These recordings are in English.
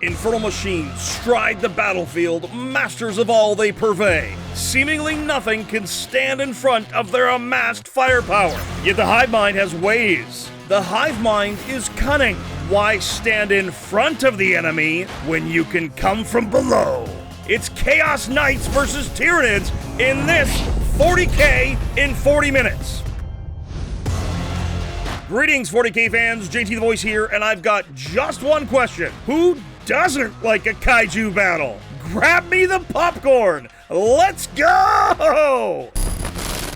Infernal machines stride the battlefield, masters of all they purvey. Seemingly nothing can stand in front of their amassed firepower. Yet the hivemind has ways. The hivemind is cunning. Why stand in front of the enemy when you can come from below? It's Chaos Knights versus Tyranids in this 40K in 40 minutes. Greetings, 40K fans, JT the Voice here, and I've got just one question. Who doesn't like a kaiju battle? Grab me the popcorn! Let's go!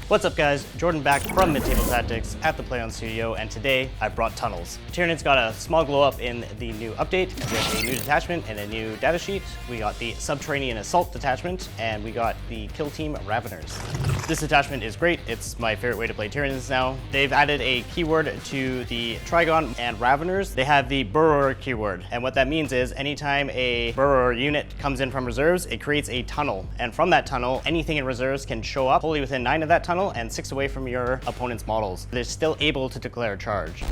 What's up, guys? Jordan back from Mid-Table Tactics at the Play On Studio, and today I brought tunnels. Tyranids got a small glow up in the new update with a new detachment and a new datasheet. We got the Subterranean Assault detachment, and we got the Kill Team Raveners. This detachment is great. It's my favorite way to play Tyranids now. They've added a keyword to the Trygon and Raveners. They have the Burrower keyword, and what that means is anytime a Burrower unit comes in from reserves, it creates a tunnel, and from that tunnel, anything in reserves can show up wholly within 9 of that tunnel and 6 away from your opponent's models. They're still able to declare a charge.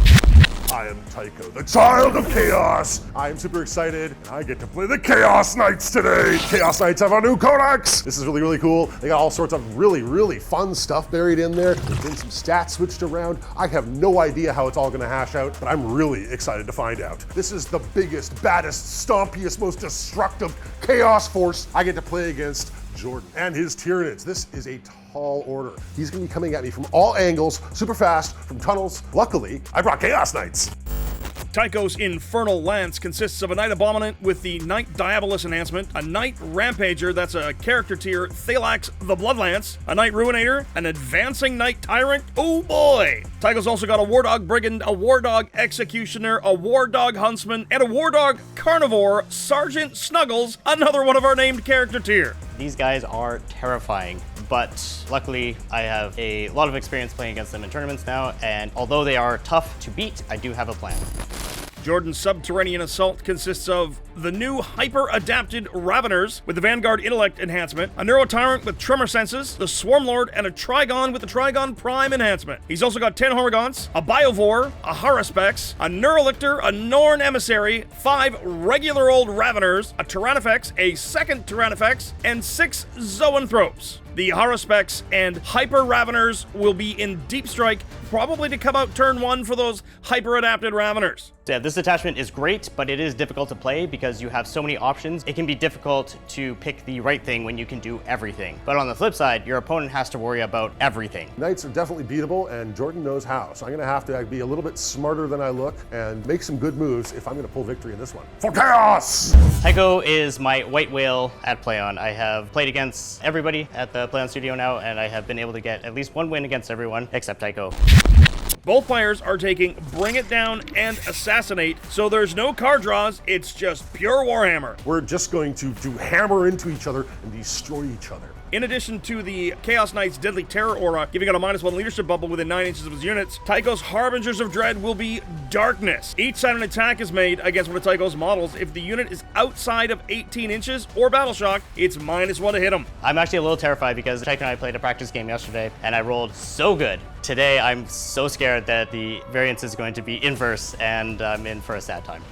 I am Tycho, the child of chaos. I am super excited, and I get to play the Chaos Knights today. Chaos Knights have a new codex. This is really, really cool. They got all sorts of really, really fun stuff buried in there. There's been some stats switched around. I have no idea how it's all gonna hash out, but I'm really excited to find out. This is the biggest, baddest, stompiest, most destructive chaos force I get to play against Jordan and his Tyranids. This is a tall order. He's gonna be coming at me from all angles, super fast, from tunnels. Luckily, I brought Chaos Knights. Tycho's Infernal Lance consists of a Knight Abominant with the Knight Diabolus enhancement, a Knight Rampager, that's a character tier, Thalaxe the Bloodlance, a Knight Ruinator, an Advancing Knight Tyrant, oh boy! Tycho's also got a War Dog Brigand, a War Dog Executioner, a War Dog Huntsman, and a War Dog Karnivore, Sergeant Snuggles, another one of our named character tier. These guys are terrifying, but luckily I have a lot of experience playing against them in tournaments now, and although they are tough to beat, I do have a plan. Jordan's Subterranean Assault consists of the new Hyperadapted Raveners with the Vanguard Intellect enhancement, a Neurotyrant with Tremor senses, the Swarmlord, and a Trygon with the Trygon Prime enhancement. He's also got 10 Hormagaunts, a Biovore, a Haruspex, a Neurolictor, a Norn Emissary, 5 regular old Raveners, a Tyrannifex, a second Tyrannifex, and 6 Zoanthropes. The Haruspex and Hyper Raveners will be in Deep Strike, probably to come out turn 1 for those Hyperadapted Raveners. Yeah, this attachment is great, but it is difficult to play because you have so many options. It can be difficult to pick the right thing when you can do everything. But on the flip side, your opponent has to worry about everything. Knights are definitely beatable, and Jordan knows how. So I'm gonna have to be a little bit smarter than I look and make some good moves if I'm gonna pull victory in this one. For chaos! Tycho is my white whale at Play On. I have played against everybody at the Play On Studio now, and I have been able to get at least one win against everyone except Tycho. Both players are taking Bring It Down and Assassinate, so there's no card draws, it's just pure Warhammer. We're just going to hammer into each other and destroy each other. In addition to the Chaos Knight's Deadly Terror aura, giving it a -1 leadership bubble within 9 inches of his units, Tycho's Harbingers of Dread will be Darkness. Each time an attack is made against one of Tycho's models, if the unit is outside of 18 inches or Battle Shock, it's -1 to hit him. I'm actually a little terrified because Tycho and I played a practice game yesterday, and I rolled so good. Today, I'm so scared that the variance is going to be inverse, and I'm in for a sad time.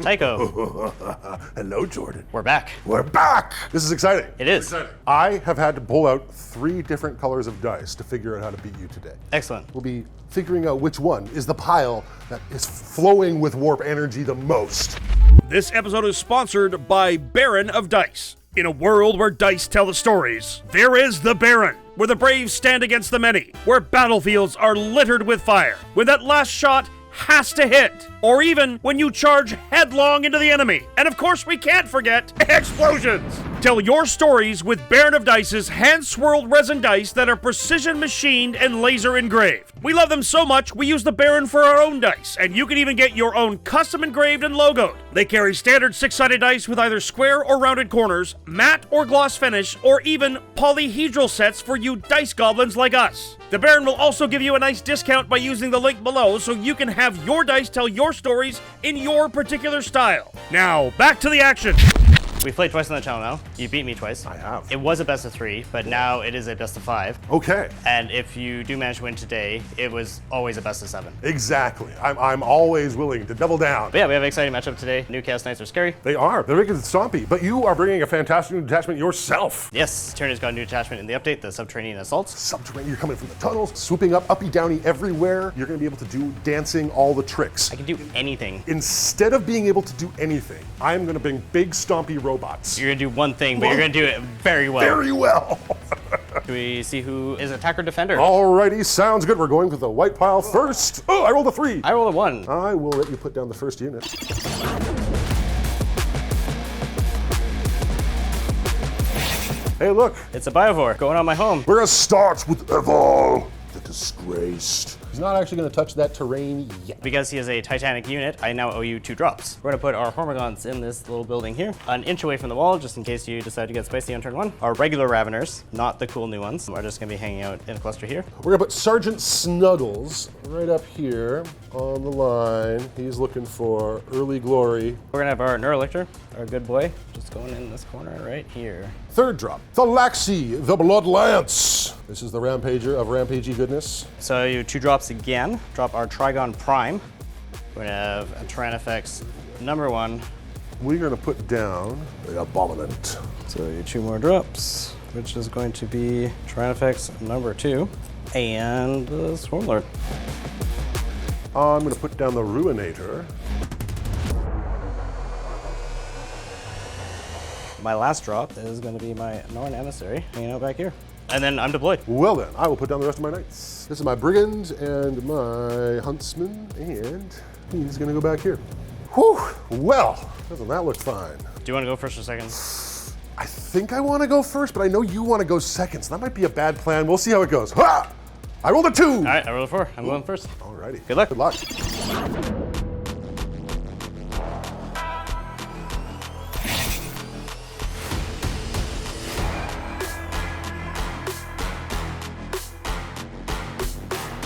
Tycho. Hello, Jordan. We're back. We're back! This is exciting. It is. Exciting. I have had to pull out 3 different colors of dice to figure out how to beat you today. Excellent. We'll be figuring out which one is the pile that is flowing with warp energy the most. This episode is sponsored by Baron of Dice. In a world where dice tell the stories, there is the Baron, where the brave stand against the many, where battlefields are littered with fire, when that last shot has to hit, or even when you charge headlong into the enemy. And of course, we can't forget explosions. Tell your stories with Baron of Dice's hand-swirled resin dice that are precision machined and laser engraved. We love them so much, we use the Baron for our own dice, and you can even get your own custom engraved and logoed. They carry standard 6-sided dice with either square or rounded corners, matte or gloss finish, or even polyhedral sets for you dice goblins like us. The Baron will also give you a nice discount by using the link below so you can have your dice tell your stories in your particular style. Now, back to the action. We played twice on the channel now. You beat me twice. I have. It was a best of 3, but now it is a best of 5. Okay. And if you do manage to win today, it was always a best of 7. Exactly. I'm always willing to double down. But yeah, we have an exciting matchup today. New Chaos Knights are scary. They are. They're making it stompy. But you are bringing a fantastic new detachment yourself. Yes, Tyranids got a new detachment in the update, the Subterranean Assaults. Subterranean, you're coming from the tunnels, swooping up, uppy, downy, everywhere. You're going to be able to do dancing all the tricks. I can do anything. Instead of being able to do anything, I'm going to bring big stompy robots. You're going to do one thing, but you're going to do it very well. Very well. Do we see who is attacker defender? Alrighty, sounds good. We're going with the white pile first. Oh, I rolled a 3. I rolled a 1. I will let you put down the first unit. Hey, look. It's a Biovore going on my home. We're going to start with Evol, the Disgraced. He's not actually going to touch that terrain yet. Because he is a Titanic unit, I now owe you 2 drops. We're gonna put our Hormigons in this little building here, an inch away from the wall, just in case you decide to get spicy on turn 1. Our regular Raveners, not the cool new ones, are just gonna be hanging out in a cluster here. We're going to put Sergeant Snuggles right up here on the line. He's looking for early glory. We're gonna have our Neurotyrant, our good boy, just going in this corner right here. Third drop, Thalaxe, the Blood Lance. This is the Rampager of rampagey goodness. So you 2 drops again. Drop our Trygon Prime. We're gonna have a Tyrannifex #1. We're going to put down the Abominant. So you 2 more drops, which is going to be Tyrannifex #2 and Swarmlord. I'm going to put down the Ruinator. My last drop is going to be my Norn Emissary hanging out back here. And then I'm deployed. Well then, I will put down the rest of my knights. This is my Brigand and my Huntsman, and he's going to go back here. Whew, well, doesn't that look fine? Do you want to go first or second? I think I want to go first, but I know you want to go second, so that might be a bad plan. We'll see how it goes. Ha! I rolled a 2! All right, I rolled a 4. I'm going first. Alrighty. Good luck. Good luck.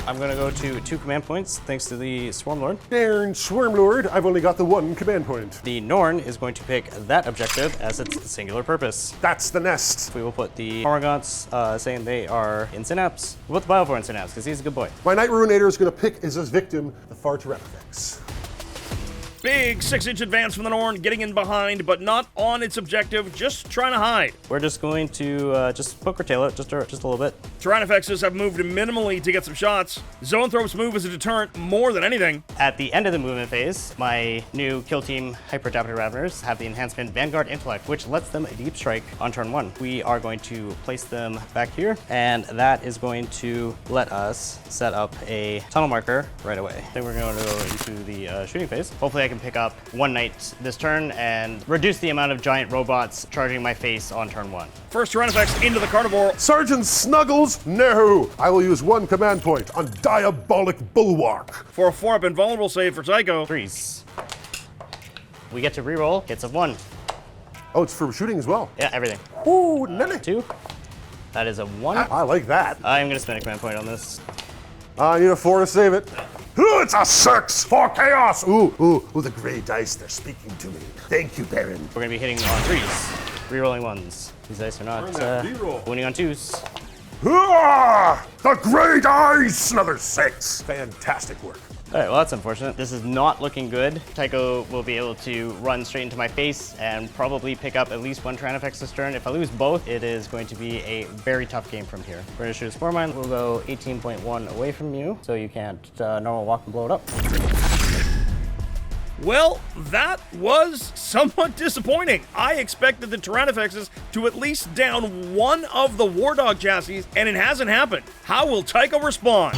I'm going to go to 2 command points thanks to the Swarmlord. Darn Swarmlord, I've only got the 1 command point. The Norn is going to pick that objective as its singular purpose. That's the nest. We will put the Hormigons saying they are in Synapse. We'll put the Biovore in Synapse because he's a good boy. My Knight Ruinator is going to pick as his victim the Far Tyrannifex. Big 6-inch advance from the Norn, getting in behind, but not on its objective, just trying to hide. We're just going to just poke or tail it just a little bit. Tyrannifexes have moved minimally to get some shots. Zoanthrope's move as a deterrent more than anything. At the end of the movement phase, my new kill team Hyperadapted Raveners have the enhancement Vanguard Intellect, which lets them deep strike on turn 1. We are going to place them back here, and that is going to let us set up a tunnel marker right away. Then we're going to go into the shooting phase. Hopefully I can pick up 1 knight this turn and reduce the amount of giant robots charging my face on turn 1. First Tyrannifex into the Karnivore. Sergeant Snuggles, no! I will use 1 command point on Diabolic Bulwark. For a 4-up invulnerable save for Tycho. 3s. We get to reroll hits of 1. Oh, it's for shooting as well. Yeah, everything. Ooh, nelly. 2. That is a 1. I like that. I'm going to spend a command point on this. I need a 4 to save it. Ooh, it's a 6 for chaos. Ooh, the gray dice, they're speaking to me. Thank you, Baron. We're going to be hitting on 3s. Rerolling 1s. These dice are not winning on 2s. Ah, the gray dice, another 6. Fantastic work. All right, well, that's unfortunate. This is not looking good. Tycho will be able to run straight into my face and probably pick up at least 1 Tyrannifex this turn. If I lose both, it is going to be a very tough game from here. We're gonna shoot a Spore Mine. We'll go 18.1 away from you, so you can't normal walk and blow it up. Well, that was somewhat disappointing. I expected the Tyrannifexes to at least down 1 of the War Dog chassis, and it hasn't happened. How will Tycho respond?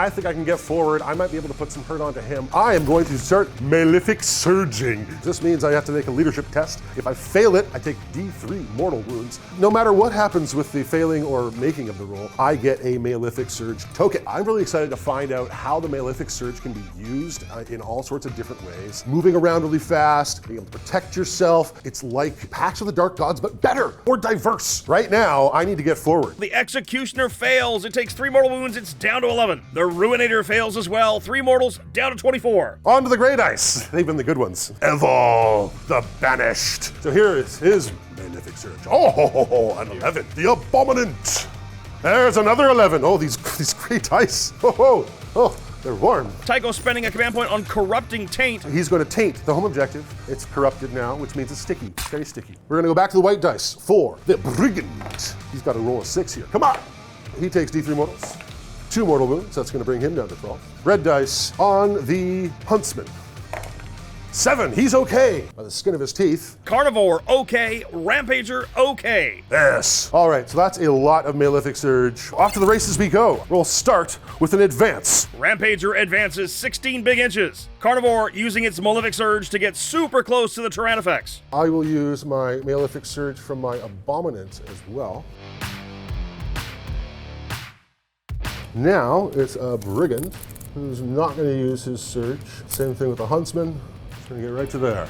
I think I can get forward. I might be able to put some hurt onto him. I am going to start Malefic Surging. This means I have to make a leadership test. If I fail it, I take D3 mortal wounds. No matter what happens with the failing or making of the roll, I get a Malefic Surge token. I'm really excited to find out how the Malefic Surge can be used in all sorts of different ways. Moving around really fast, being able to protect yourself. It's like Pact of the Dark Gods, but better, more diverse. Right now, I need to get forward. The Executioner fails. It takes 3 mortal wounds. It's down to 11. The Ruinator fails as well. 3 mortals, down to 24. On to the Grey Dice. They've been the good ones. Evil, the Banished. So here is his Malefic Surge. Oh, an 11. The Abominant. There's another 11. Oh, these Grey Dice. Oh, they're warm. Tycho spending a command point on Corrupting Taint. He's going to taint the home objective. It's corrupted now, which means it's sticky. It's very sticky. We're going to go back to the white dice for the Brigand. He's got to roll a 6 here. Come on. He takes D3 mortals. 2 mortal wounds. That's going to bring him down to 12. Red dice on the Huntsman. 7. He's okay. By the skin of his teeth. Karnivore, okay. Rampager, okay. Yes. All right, so that's a lot of Malefic Surge. Off to the races we go. We'll start with an advance. Rampager advances 16 big inches. Karnivore using its Malefic Surge to get super close to the Tyrannifex. I will use my Malefic Surge from my Abominant as well. Now it's a Brigand who's not going to use his Surge. Same thing with the Huntsman. Gonna get right to there.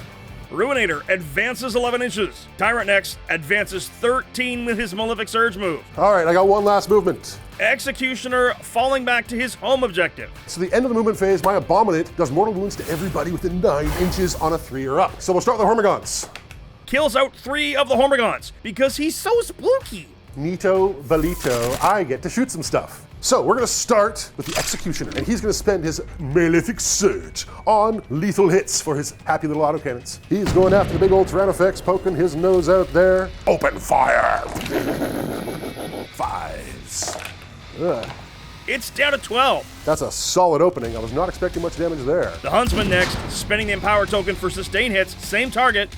Ruinator advances 11 inches. Tyrant next advances 13 with his Malefic Surge move. All right, I got one last movement. Executioner falling back to his home objective. So the end of the movement phase, my Abominant does mortal wounds to everybody within 9 inches on a 3 or up. So we'll start with the Hormigons. Kills out 3 of the Hormigons because he's so spooky. Nito Valito, I get to shoot some stuff. So we're gonna start with the Executioner, and he's gonna spend his Malefic Surge on lethal hits for his happy little autocannons. He's going after the big old Tyrannifex, poking his nose out there. Open fire! 5s. Ugh. It's down to 12. That's a solid opening. I was not expecting much damage there. The Huntsman next, spending the Empower token for sustain hits, same target.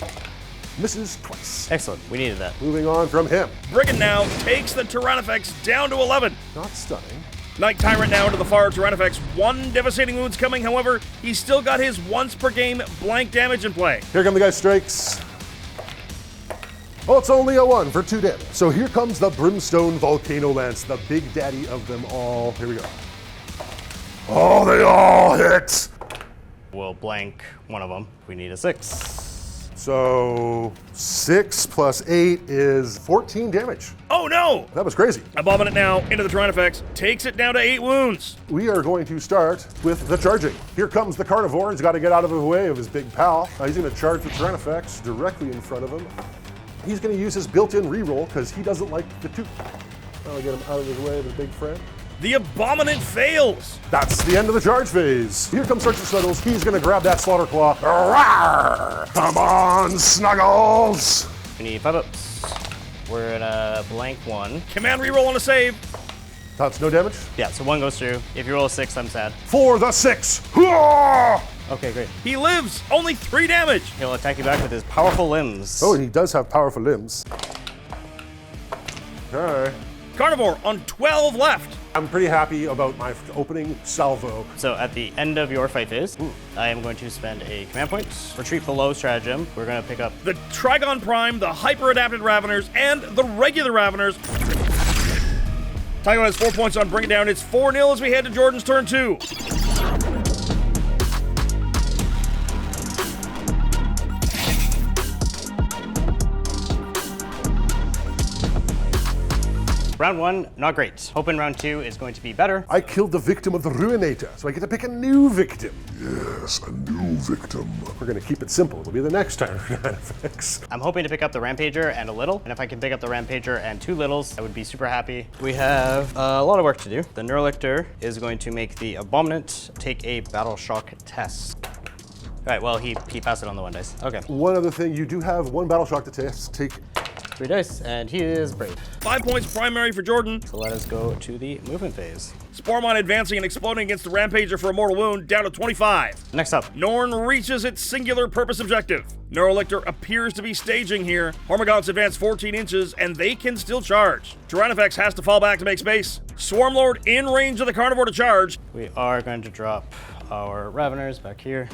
Misses twice. Excellent, we needed that. Moving on from him. Brigand now takes the Tyrannifex down to 11. Not stunning. Night Tyrant now into the far Tyrannifex. 1 devastating wounds coming, however, he's still got his once per game blank damage in play. Here come the Geist Strikes. Oh, it's only a 1 for 2 damage. So here comes the Brimstone Volcano Lance, the big daddy of them all. Here we go. Oh, they all hit. We'll blank one of them. We need a 6. So 6 plus 8 is 14 damage. Oh no! That was crazy. Abominant now into the Tyrannifex, takes it down to 8 wounds. We are going to start with the charging. Here comes the Karnivore. He's got to get out of the way of his big pal. He's going to charge the Tyrannifex directly in front of him. He's going to use his built-in reroll because he doesn't like the 2. I'll get him out of his way of his big friend. The Abominant fails. That's the end of the charge phase. Here comes Sergeant Snuggles. He's going to grab that Slaughter Claw. Rawr! Come on, Snuggles! We need 5 ups. We're at a blank 1. Command reroll on a save. That's no damage. Yeah, so 1 goes through. If you roll a 6, I'm sad. For the 6. Hurrah! Okay, great. He lives. Only 3 damage. He'll attack you back with his powerful limbs. Oh, he does have powerful limbs. Okay. Karnivore on 12 left. I'm pretty happy about my opening salvo. So at the end of your fight phase, I am going to spend a command point, retreat below stratagem. We're going to pick up the Trygon Prime, the Hyperadapted Raveners, and the regular Raveners. Tycho has 4 points on Bring It Down. It's 4-0 as we head to Jordan's turn 2. Round 1, not great. Hoping round 2 is going to be better. I killed the victim of the Ruinator, so I get to pick a new victim. Yes, a new victim. We're gonna keep it simple. It'll be the next Tyranids. I'm hoping to pick up the Rampager and a little, and if I can pick up the Rampager and 2 littles, I would be super happy. We have a lot of work to do. The Neurotyrant is going to make the Abominant take a Battle Shock test. All right, well, he passed it on the 1 dice. Okay. One other thing, you do have 1 battle shock to take 3 dice, and he is brave. 5 points primary for Jordan. So let us go to the movement phase. Swarmlord advancing and exploding against the Rampager for a mortal wound, down to 25. Next up, Norn reaches its singular purpose objective. Neurolictor appears to be staging here. Hormagaunts advance 14 inches, and they can still charge. Tyrannifex has to fall back to make space. Swarmlord in range of the Karnivore to charge. we are going to drop our Raveners back here.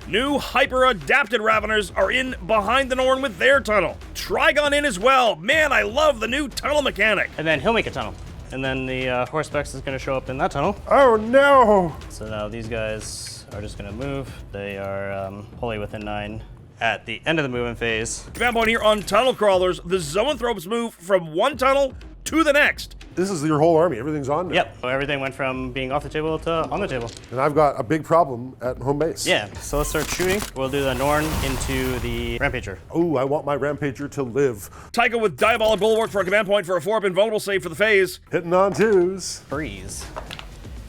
New Hyperadapted Raveners are in behind the Norn with their tunnel. Trygon in as well. Man, I love the new tunnel mechanic. And then he'll make a tunnel. And then the Horsepex is going to show up in that tunnel. Oh no! So now these guys are just going to move. They are wholly within 9 at the end of the movement phase. Command point here on Tunnel Crawlers. The Zoanthropes move from one tunnel to the next. This is your whole army. Everything's on now. Yep, so everything went from being off the table to on the table. And I've got a big problem at home base. Yeah, so let's start shooting. We'll do the Norn into the Rampager. Oh, I want my Rampager to live. Tycho with Diabolic Bulwark for a command point for a 4-up invulnerable save for the phase. Hitting on 2s. Freeze.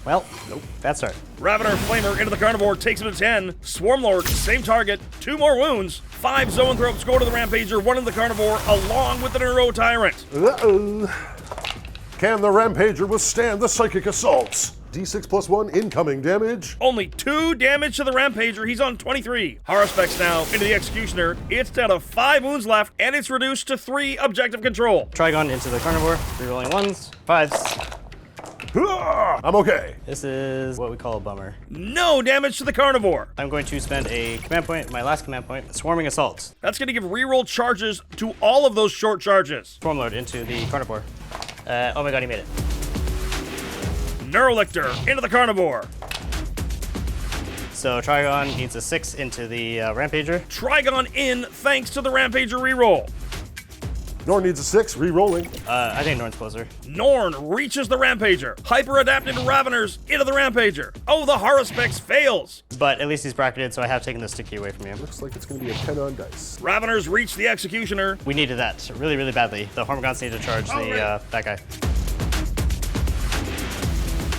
Well, nope. Bad start. Ravener Flamer into the Karnivore takes him to 10. Swarmlord, same target, 2 more wounds. 5 Zoanthropes go to the Rampager, 1 in the Karnivore, along with the Neurotyrant. Uh-oh. Can the Rampager withstand the psychic assaults? D6 plus 1 incoming damage. Only 2 damage to the Rampager. He's on 23. Haruspex now into the Executioner. It's down to 5 wounds left, and it's reduced to 3 objective control. Trygon into the Karnivore. Rerolling 1s, 5s. I'm okay. This is what we call a bummer. No damage to the Karnivore. I'm going to spend a command point, my last command point, Swarming Assault. That's going to give reroll charges to all of those short charges. Swarmlord into the Karnivore. Oh my god, he made it. Neurolictor into the Karnivore. So Trygon needs a 6 into the Rampager. Trygon in thanks to the Rampager reroll. Norn needs a 6, re-rolling. I think Norn's closer. Norn reaches the Rampager. Hyper-adapted Raveners into the Rampager. Oh, the Haruspex fails. But at least he's bracketed, so I have taken the sticky away from you. Looks like it's going to be a 10 on dice. Raveners reach the Executioner. We needed that really, really badly. The Hormagaunts need to charge that guy.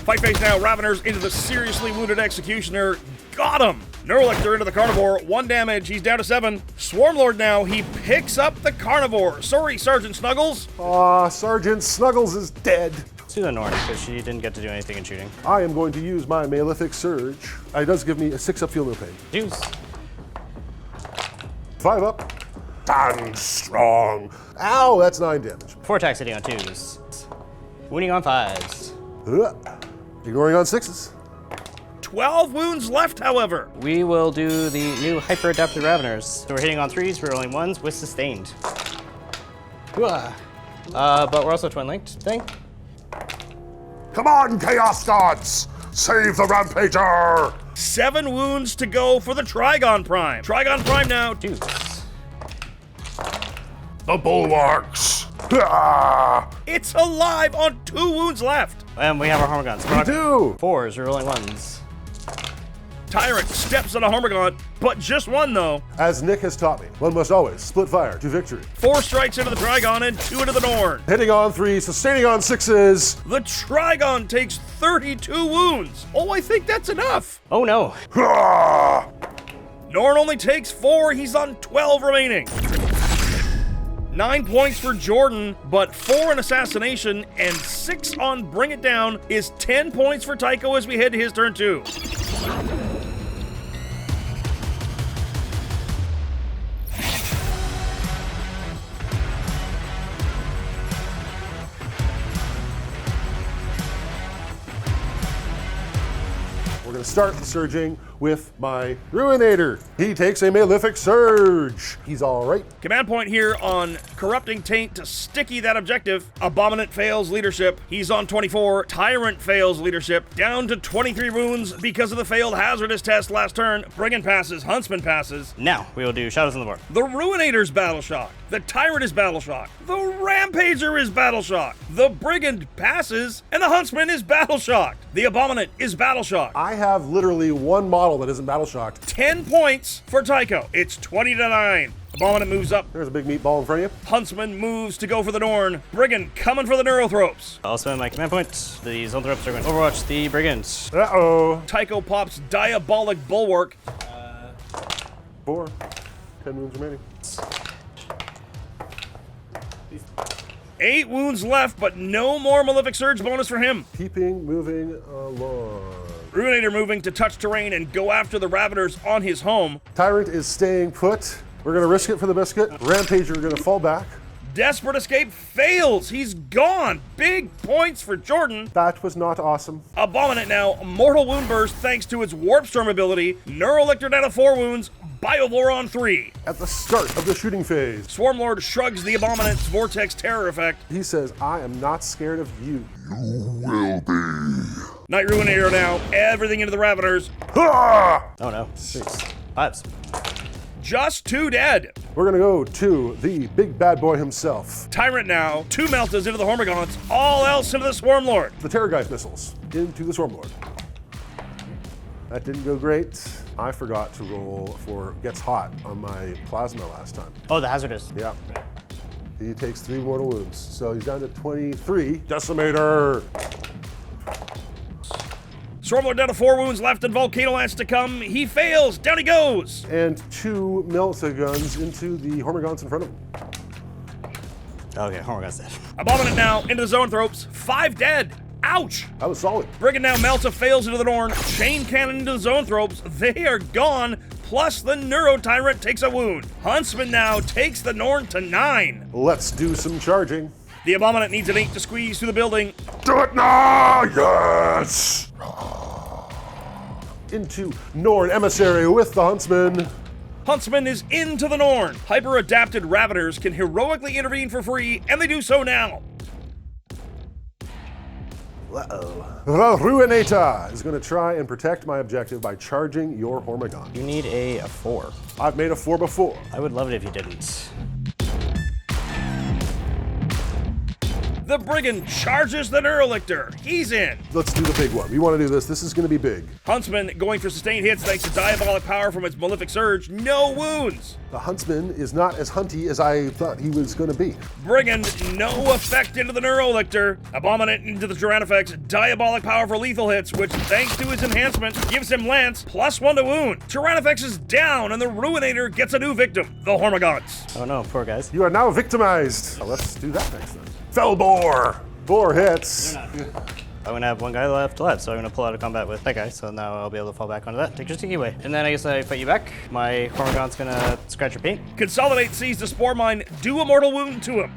Fight phase now. Raveners into the seriously wounded Executioner. Got him. Neurolictor into the Karnivore. 1 damage. He's down to 7. Swarmlord now. He picks up the Karnivore. Sorry, Sergeant Snuggles. Aw, Sergeant Snuggles is dead. Let's do the Norn, because she didn't get to do anything in shooting. I am going to use my Malefic Surge. It does give me a 6-up feel no pain. Deuce. 5 up. Stand strong. Ow, that's 9 damage. 4 attacks hitting on 2s. Wounding on 5s. Ignoring on 6s. 12 wounds left, however. We will do the new Hyperadapted Raveners. So we're hitting on 3s, we're rolling 1s with sustained. But we're also twin linked thing. Come on, Chaos Gods! Save the Rampager! 7 wounds to go for the Trygon Prime. Trygon Prime now. Deuce. The Bulwarks! It's alive on 2 wounds left. And we have our Hormagaunts. Me too! 4s, we're rolling 1s. Tyrant steps on a Hormagaun, but just 1 though. As Nick has taught me, one must always split fire to victory. 4 strikes into the Trygon and 2 into the Norn. Hitting on 3s, sustaining on 6s. The Trygon takes 32 wounds. Oh, I think that's enough. Oh no. Norn only takes 4. He's on 12 remaining. 9 points for Jordan, but 4 in Assassination and 6 on Bring It Down is 10 points for Tycho as we head to his turn 2. We're going to start the surging with my Ruinator. He takes a Malefic Surge. He's all right. Command point here on Corrupting Taint to sticky that objective. Abominant fails leadership. He's on 24. Tyrant fails leadership. Down to 23 wounds because of the failed hazardous test last turn. Brigand passes. Huntsman passes. Now we will do Shadows on the Board. The Ruinator's Battle Shock. The Tyrant is Battle Shock. The Rampager is Battle Shock. The Brigand passes, and the Huntsman is Battle Shocked. The Abominant is Battle Shocked. I have literally one model that isn't battle shocked. 10 points for Tycho. It's 20-9. Abominant moves up. There's a big meatball in front of you. Huntsman moves to go for the Norn. Brigand coming for the Neurothropes. I'll spend my command point. The Zoanthropes are going to overwatch the Brigands. Uh-oh. Tycho pops Diabolic Bulwark. 4. 10 wounds remaining. 8 wounds left, but no more Malefic Surge bonus for him. Keeping moving along. Ruinator moving to touch terrain and go after the Raveners on his home. Tyrant is staying put. We're gonna risk it for the biscuit. Rampager gonna fall back. Desperate escape fails. He's gone. Big points for Jordan. That was not awesome. Abominant now, mortal wound burst thanks to its Warp Storm ability. Neurolictor down to 4 wounds. Biovore on 3. At the start of the shooting phase, Swarmlord shrugs the Abominant's Vortex Terror effect. he says, I am not scared of you. Night Ruinator now, everything into the Raveners. Ah! Oh no. 5s. Just 2 dead. We're gonna go to the big bad boy himself. Tyrant now, 2 Meltas into the Hormagaunts, all else into the Swarmlord. The Terror Guide missiles into the Swarmlord. That didn't go great. I forgot to roll for Gets Hot on my plasma last time. Oh, the hazardous. Yeah. He takes 3 mortal wounds. So he's down to 23. Decimator! Swarmlord down to 4 wounds left and Volcano Lance to come. He fails, down he goes. And 2 Melta guns into the Hormagaunts in front of him. Okay, Hormagaun's dead. Abominant now, into the Zoanthropes, 5 dead. Ouch! That was solid. Brigand now, Melta fails into the Norn. Chain Cannon into the Zoanthropes, they are gone. Plus the Neurotyrant takes a wound. Huntsman now takes the Norn to 9. Let's do some charging. The Abominant needs an 8 to squeeze through the building. Do it now! Yes! Into Norn Emissary with the Huntsman. Huntsman is into the Norn. Hyperadapted Raveners can heroically intervene for free, and they do so now. Uh-oh. The Ruinator is going to try and protect my objective by charging your Hormagaun. You need a 4. I've made a 4 before. I would love it if you didn't. The Brigand charges the Neurolictor. He's in. Let's do the big one. We want to do this. This is going to be big. Huntsman going for sustained hits thanks to Diabolic Power from its Malefic Surge. No wounds. The Huntsman is not as hunty as I thought he was going to be. Brigand, no effect into the Neurolictor. Abominant into the Tyrannifex. Diabolic Power for lethal hits, which thanks to his enhancement gives him Lance, +1 to wound. Tyrannifex is down and the Ruinator gets a new victim, the Hormagaunts. Oh no, poor guys. You are now victimized. Well, let's do that next then. Felbor! 4 hits. I'm gonna have 1 guy left alive, so I'm gonna pull out of combat with that guy, so now I'll be able to fall back onto that. Take your sticky away. And then I guess I fight you back. My Hormagaun's gonna scratch your paint. Consolidate sees the Spore Mine, do a mortal wound to him.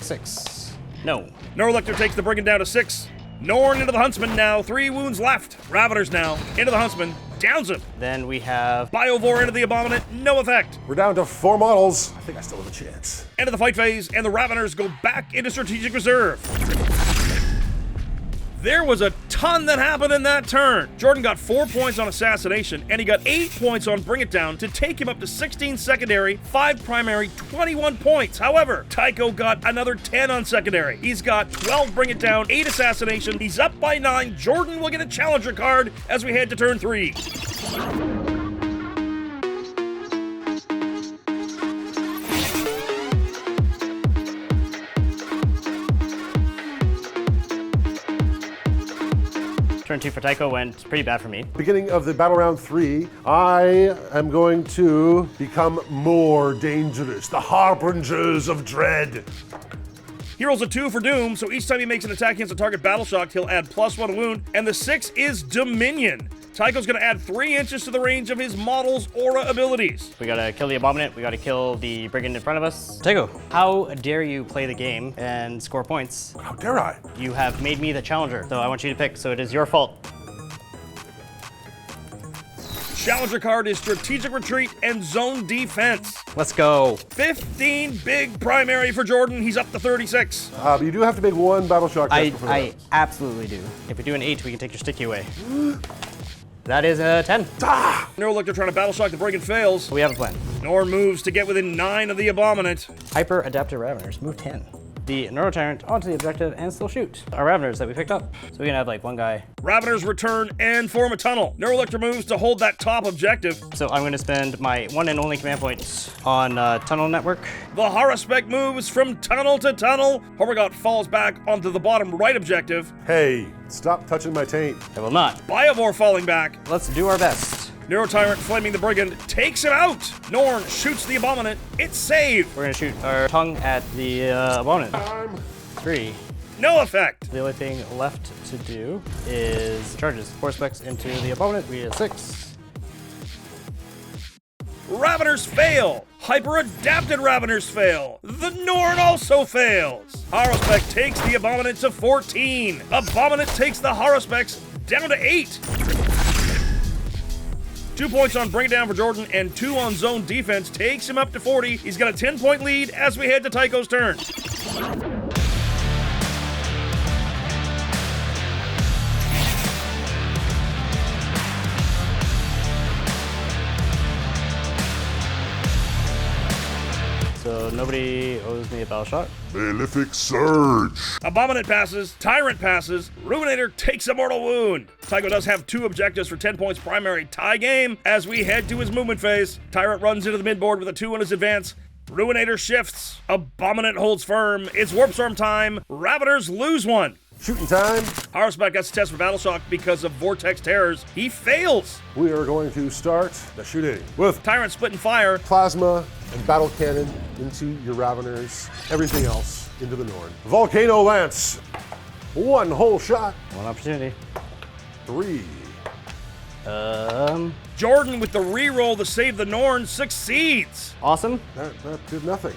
6. No. Neurolictor takes the Brigand down to 6. Norn into the Huntsman now, 3 wounds left. Raveners now, into the Huntsman, downs him. Then we have Biovore into the Abominant, no effect. We're down to 4 models. I think I still have a chance. Into the fight phase, and the Raveners go back into Strategic Reserve. There was a ton that happened in that turn. Jordan got 4 points on Assassination, and he got 8 points on Bring It Down to take him up to 16 secondary, 5 primary, 21 points. However, Tycho got another 10 on secondary. He's got 12 Bring It Down, 8 Assassination. He's up by 9. Jordan will get a Challenger card as we head to turn 3. turn 2 for Tycho went pretty bad for me. Beginning of the battle round 3, I am going to become more dangerous. The Harbingers of Dread. He rolls a 2 for Doom, so each time he makes an attack against a target battle shocked, he'll add +1 wound, and the 6 is Dominion. Tycho's gonna add 3 inches to the range of his model's aura abilities. We gotta kill the Abominant, we gotta kill the Brigand in front of us. Tycho, how dare you play the game and score points? How dare I? You have made me the challenger, so I want you to pick, so it is your fault. Challenger card is Strategic Retreat and Zone Defense. Let's go. 15 big primary for Jordan. He's up to 36. But you do have to make 1 battle shock test before I that. absolutely do. If we do an 8, we can take your sticky away. That is a 10. Neurolictor trying to battle shock the Brigand fails. We have a plan. Norn moves to get within 9 of the Abominant. Hyperadapted Raveners, move 10. The Neurotyrant onto the objective and still shoot. Our Raveners that we picked up. So we can have like 1 guy. Raveners return and form a tunnel. Neurolictor moves to hold that top objective. So I'm going to spend my 1 and only command point on Tunnel Network. The Haraspec moves from tunnel to tunnel. Hormagaut falls back onto the bottom right objective. Hey, stop touching my taint. I will not. Biovore falling back. Let's do our best. Neurotyrant flaming the Brigand takes him out. Norn shoots the Abominant. It's saved. We're gonna shoot our tongue at the Abominant. 3. No effect. The only thing left to do is charges. 4 specs into the Abominant. We get 6. Raveners fail. Hyperadapted Raveners fail. The Norn also fails. Haruspex takes the Abominant to 14. Abominant takes the Haruspex down to 8. 2 points on Bring It Down for Jordan and 2 on zone defense takes him up to 40. He's got a 10-point lead as we head to Tycho's turn. So nobody owes me a battle shot. Malefic Surge. Abominant passes, Tyrant passes, Ruinator takes a mortal wound. Tycho does have 2 objectives for 10 points primary tie game. As we head to his movement phase, Tyrant runs into the midboard with a 2 on his advance. Ruinator shifts, Abominant holds firm. It's Warp Storm time. Raveners lose 1. Shooting time. Haruspex gets to test for Battle Shock because of Vortex Terrors. He fails. We are going to start the shooting with Tyrant splitting fire. plasma and battle cannon into your Raveners. Everything else into the Norn. Volcano Lance. 1 whole shot. 1 opportunity. 3. Jordan with the reroll to save the Norn succeeds. Awesome. That did nothing.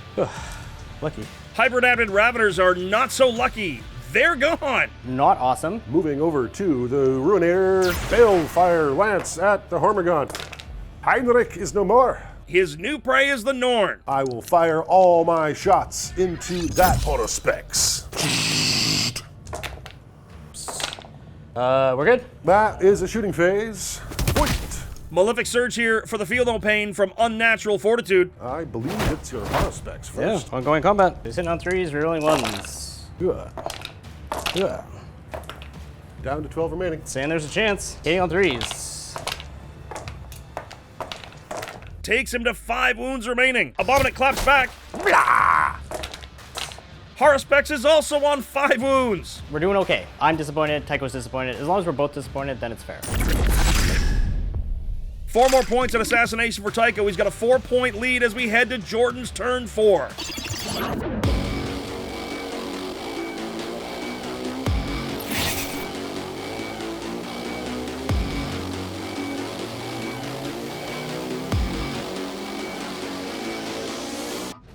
Lucky. Hyperadapted Raveners are not so lucky. They're gone. Not awesome. Moving over to the Ruinator. Balefire Lance at the Hormigaunt. Heinrich is no more. His new prey is the Norn. I will fire all my shots into that Haruspex. We're good. That is a shooting phase. Point. Malefic Surge here for the Feel No Pain from Unnatural Fortitude. I believe it's your Haruspex first. Yeah, ongoing combat. He's hitting on 3s, rerolling 1s. Yeah. Down to 12 remaining. Saying there's a chance. Hitting on 3s. Takes him to 5 wounds remaining. Abominant claps back. Blah! Haruspex is also on 5 wounds. We're doing okay. I'm disappointed. Tycho's disappointed. As long as we're both disappointed, then it's fair. 4 more points in Assassination for Tycho. He's got a 4-point lead as we head to Jordan's turn 4.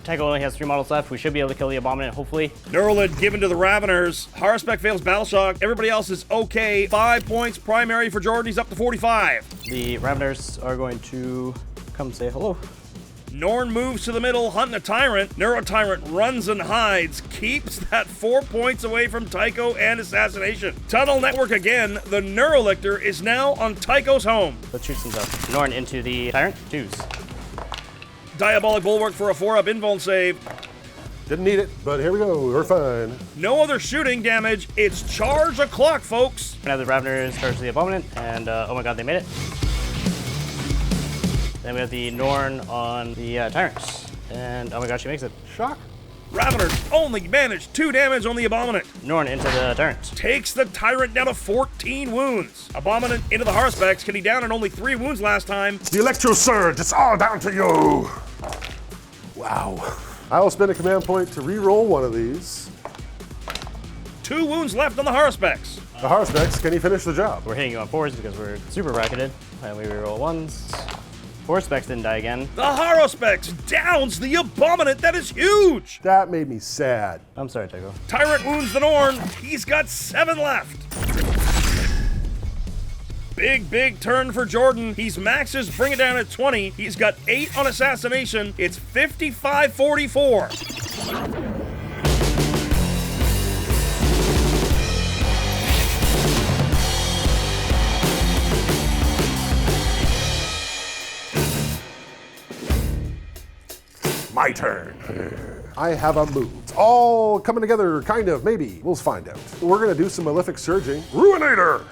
Tycho only has 3 models left. We should be able to kill the Abominant, hopefully. Neurolid given to the Raveners. Haruspex fails Battle Shock. Everybody else is okay. 5 points primary for Jordan. He's up to 45. The Raveners are going to come say hello. Norn moves to the middle, hunting a Tyrant. Neurotyrant runs and hides. Keeps that 4 points away from Tycho and Assassination. Tunnel Network again. The Neurolictor is now on Tycho's home. Let's shoot some stuff. Norn into the Tyrant. 2s. Diabolic Bulwark for a 4-up invuln save. Didn't need it, but here we go. We're fine. No other shooting damage. It's charge o'clock, folks. Now the Raveners charge the Abominant, and oh my god, they made it. Then we have the Norn on the Tyrant, and oh my god, she makes it. Shock. Raveners only managed 2 damage on the Abominant. Norn into the Tyrant. Takes the Tyrant down to 14 wounds. Abominant into the Haruspex. Can he down at only 3 wounds last time? The Electro Surge. It's all down to you. Wow. I will spend a command point to re-roll one of these. 2 wounds left on the Haruspex. The Haruspex, can he finish the job? We're hitting you on 4s because we're super bracketed, and we reroll 1s. 4 specs didn't die again. The Haruspex downs the Abominant. That is huge. That made me sad. I'm sorry, Tycho. Tyrant wounds the Norn. He's got 7 left. Big turn for Jordan. He's maxes Bring It Down at 20. He's got 8 on Assassination. It's 55-44. My turn. I have a move. It's all coming together, kind of, maybe. We'll find out. We're gonna do some Malefic Surging. Ruinator!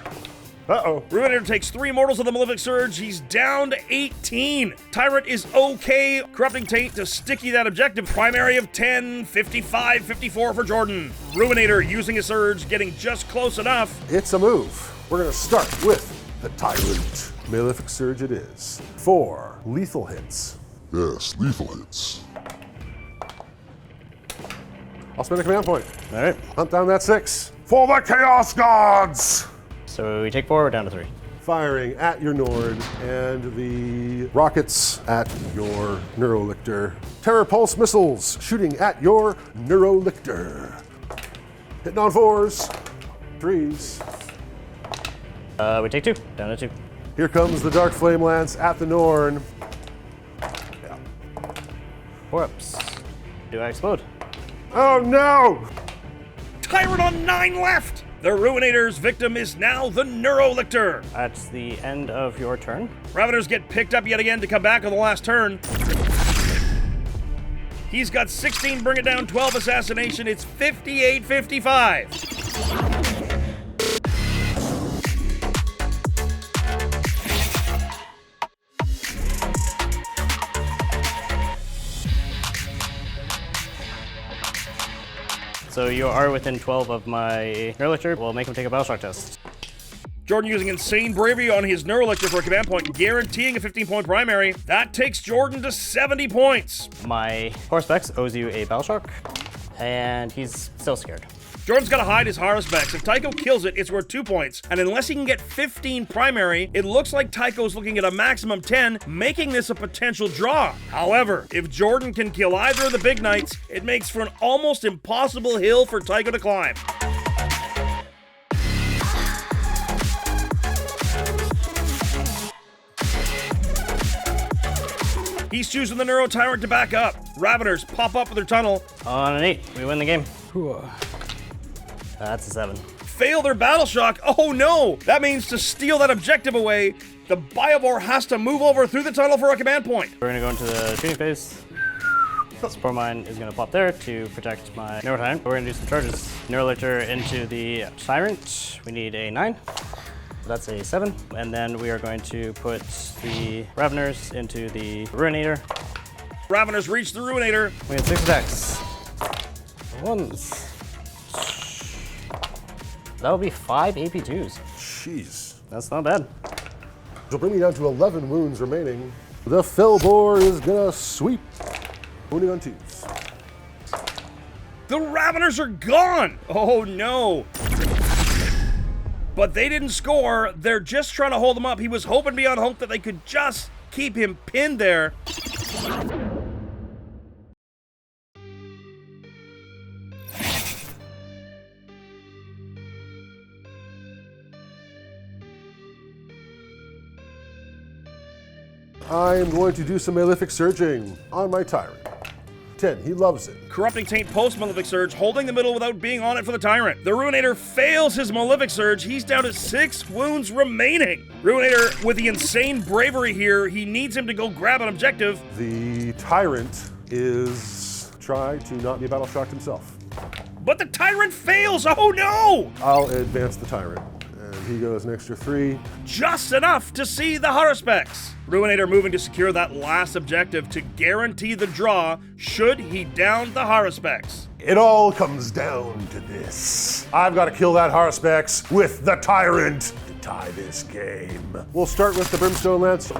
Uh-oh. Ruinator takes 3 mortals of the Malefic Surge. He's down to 18. Tyrant is okay. Corrupting Taint to sticky that objective. Primary of 10, 55-54 for Jordan. Ruinator using a Surge, getting just close enough. It's a move. We're gonna start with the Tyrant. Malefic Surge it is. 4 lethal hits. Yes, lethal hits. I'll spend a command point. All right. Hunt down that 6. For the Chaos Gods! So we take 4, we're down to 3. Firing at your Nord and the rockets at your Neurolictor. Terror Pulse missiles shooting at your Neurolictor. Hitting on 4s, 3s. We take 2, down to 2. Here comes the Dark Flame Lance at the Norn. Yeah. 4 ups. Do I explode? Oh no! Tyrant on 9 left! The Ruinator's victim is now the Neurolictor. That's the end of your turn. Raveners get picked up yet again to come back on the last turn. He's got 16 bring it down, 12 assassination. It's 58-55. So you are within 12 of my Neurolictor. We'll make him take a Battleshock test. Jordan using insane bravery on his Neurolictor for a command point, guaranteeing a 15-point primary. That takes Jordan to 70 points. My Horsepex owes you a Battleshock, and he's still scared. Jordan's got to hide his Haruspex. If Tycho kills it, it's worth 2 points. And unless he can get 15 primary, it looks like Tycho's looking at a maximum 10, making this a potential draw. However, if Jordan can kill either of the big knights, it makes for an almost impossible hill for Tycho to climb. He's choosing the Neurotyrant to back up. Raveners pop up with their tunnel. On an 8, we win the game. That's a 7. Fail their battle shock. Oh no! That means to steal that objective away, the Biobor has to move over through the tunnel for a command point. We're gonna go into the shooting phase. Spore Mine is gonna pop there to protect my Neurotyrant. We're gonna do some charges. Neurolictor into the Tyrant. We need a 9. That's a 7. And then we are going to put the Raveners into the Ruinator. Raveners reach the Ruinator. We have 6 attacks. 1s. That would be 5 AP2s. Jeez. That's not bad. It'll bring me down to 11 wounds remaining. The Felbor is gonna sweep. Wounding on 2s. The Raveners are gone! Oh no! But they didn't score. They're just trying to hold him up. He was hoping beyond hope that they could just keep him pinned there. I am going to do some Malefic Surging on my Tyrant. 10, he loves it. Corrupting Taint post Malefic Surge, holding the middle without being on it for the Tyrant. The Ruinator fails his Malefic Surge. He's down to 6 wounds remaining. Ruinator, with the insane bravery here, he needs him to go grab an objective. The Tyrant is try to not be battle shocked himself. But the Tyrant fails! Oh no! I'll advance the Tyrant. And he goes an extra 3. Just enough to see the Haruspex. Ruinator moving to secure that last objective to guarantee the draw should he down the Haruspex. It all comes down to this. I've got to kill that Haruspex with the Tyrant to tie this game. We'll start with the Brimstone Lance.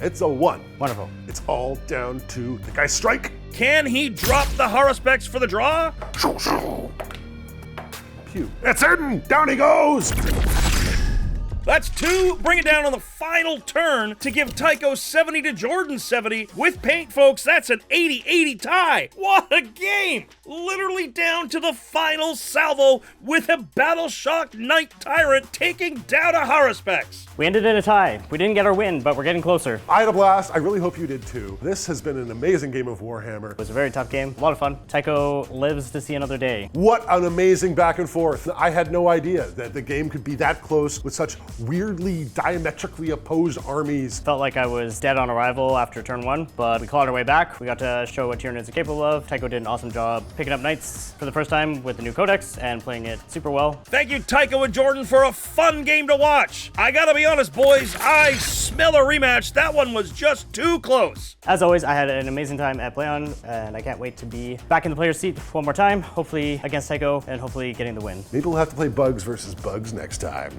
It's a 1. Wonderful. It's all down to the guy strike. Can he drop the Haruspex for the draw? Pew. It's in! Down he goes! That's 2. Bring it down on the final turn to give Tycho 70 to Jordan 70. With paint, folks, that's an 80-80 tie. What a game! Literally down to the final salvo with a Battle Shock Knight Tyrant taking down a Haruspex. We ended in a tie. We didn't get our win, but we're getting closer. I had a blast. I really hope you did too. This has been an amazing game of Warhammer. It was a very tough game. A lot of fun. Tycho lives to see another day. What an amazing back and forth. I had no idea that the game could be that close with such weirdly diametrically opposed armies. Felt like I was dead on arrival after turn 1, but we clawed our way back. We got to show what Tyranids are capable of. Tycho did an awesome job picking up knights for the first time with the new codex and playing it super well. Thank you, Tycho and Jordan, for a fun game to watch. I gotta be honest, boys, I smell a rematch. That one was just too close. As always, I had an amazing time at PlayOn, and I can't wait to be back in the player's seat one more time, hopefully against Tycho, and hopefully getting the win. Maybe we'll have to play Bugs versus Bugs next time.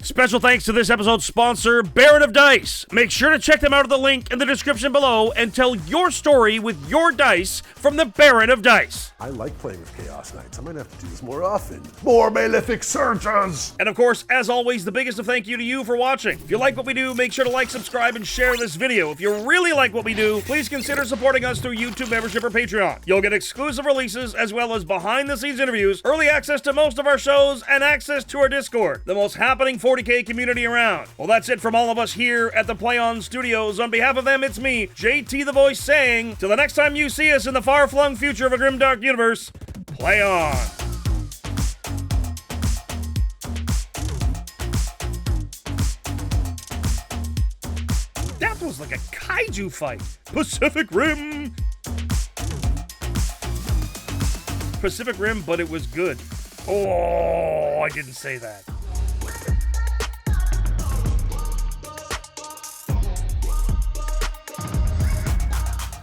Special Special thanks to this episode's sponsor, Baron of Dice. Make sure to check them out at the link in the description below and tell your story with your dice from the Baron of Dice. I like playing with Chaos Knights. I might have to do this more often. More Malefic Surges! And of course, as always, the biggest of thank you to you for watching. If you like what we do, make sure to like, subscribe, and share this video. If you really like what we do, please consider supporting us through YouTube membership or Patreon. You'll get exclusive releases as well as behind-the-scenes interviews, early access to most of our shows, and access to our Discord, the most happening 40K community around. Well, that's it from all of us here at the Play On Studios. On behalf of them, it's me, JT the Voice, saying, till the next time you see us in the far-flung future of a grimdark universe, play on! That was like a kaiju fight. Pacific Rim! Pacific Rim, but it was good. Oh, I didn't say that.